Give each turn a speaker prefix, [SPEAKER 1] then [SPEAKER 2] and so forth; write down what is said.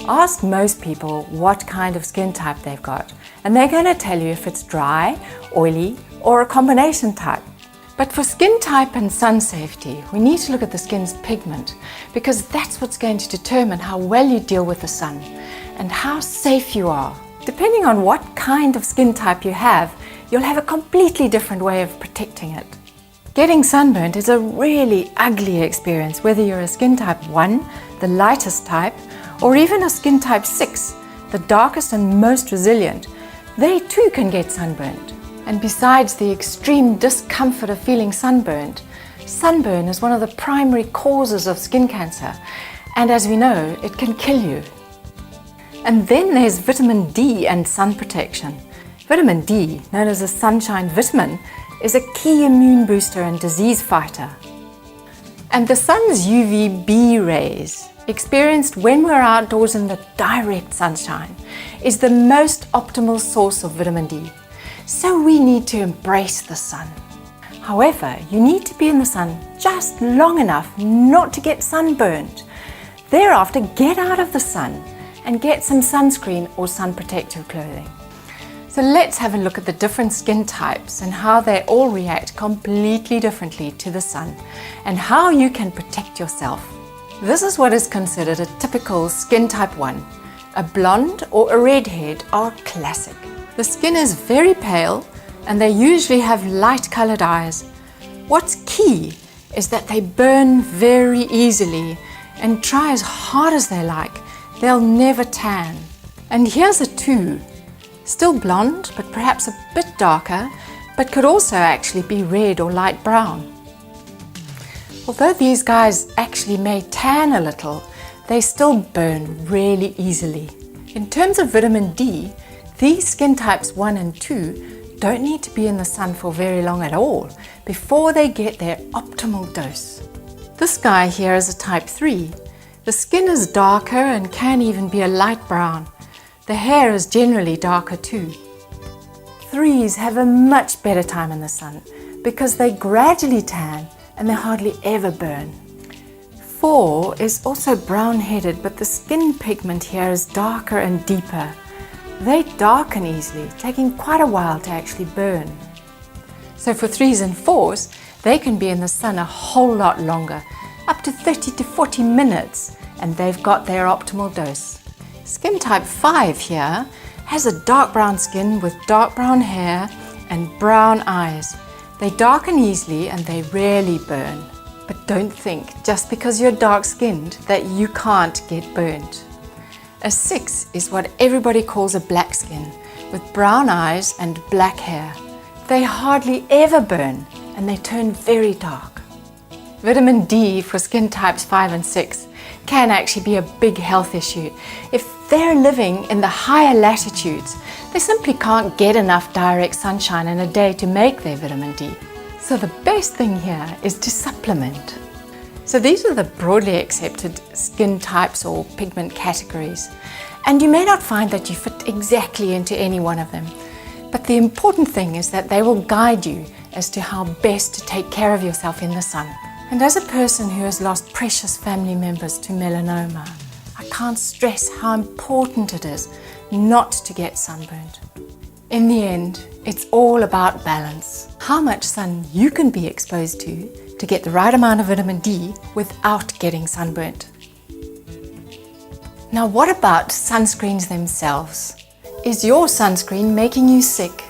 [SPEAKER 1] Ask most people what kind of skin type they've got, and they're going to tell you if it's dry, oily, or a combination type. But for skin type and sun safety, we need to look at the skin's pigment, because that's what's going to determine how well you deal with the sun and how safe you are. Depending on what kind of skin type you have, you'll have a completely different way of protecting it. Getting sunburnt is a really ugly experience, whether you're a skin type 1, the lightest type, or even a skin type 6, the darkest and most resilient. They too can get sunburnt. And besides the extreme discomfort of feeling sunburnt, sunburn is one of the primary causes of skin cancer, and as we know, it can kill you. And then there's vitamin D and sun protection. Vitamin D, known as a sunshine vitamin, is a key immune booster and disease fighter. And the sun's UVB rays, experienced when we're outdoors in the direct sunshine, is the most optimal source of vitamin D. So we need to embrace the sun. However, you need to be in the sun just long enough not to get sunburned. Thereafter, get out of the sun and get some sunscreen or sun protective clothing. So let's have a look at the different skin types and how they all react completely differently to the sun and how you can protect yourself. This is what is considered a typical skin type 1. A blonde or a redhead are classic. The skin is very pale and they usually have light colored eyes. What's key is that they burn very easily, and try as hard as they like, they'll never tan. And here's a 2. Still blonde, but perhaps a bit darker, but could also actually be red or light brown. Although these guys actually may tan a little, they still burn really easily. In terms of vitamin D, these skin types 1 and 2 don't need to be in the sun for very long at all before they get their optimal dose. This guy here is a type 3. The skin is darker and can even be a light brown. The hair is generally darker too. 3s have a much better time in the sun because they gradually tan and they hardly ever burn. 4 is also brown-headed, but the skin pigment here is darker and deeper. They darken easily, taking quite a while to actually burn. So for 3s and 4s, they can be in the sun a whole lot longer, up to 30 to 40 minutes, and they've got their optimal dose. Skin type 5 here has a dark brown skin with dark brown hair and brown eyes. They darken easily and they rarely burn. But don't think just because you're dark-skinned that you can't get burnt. A 6 is what everybody calls a black skin, with brown eyes and black hair. They hardly ever burn and they turn very dark. Vitamin D for skin types 5 and 6 can actually be a big health issue. If they're living in the higher latitudes, they simply can't get enough direct sunshine in a day to make their vitamin D. So the best thing here is to supplement. So these are the broadly accepted skin types or pigment categories. And you may not find that you fit exactly into any one of them. But the important thing is that they will guide you as to how best to take care of yourself in the sun. And as a person who has lost precious family members to melanoma, I can't stress how important it is not to get sunburned. In the end, it's all about balance. How much sun you can be exposed to get the right amount of vitamin D without getting sunburnt. Now what about sunscreens themselves? Is your sunscreen making you sick?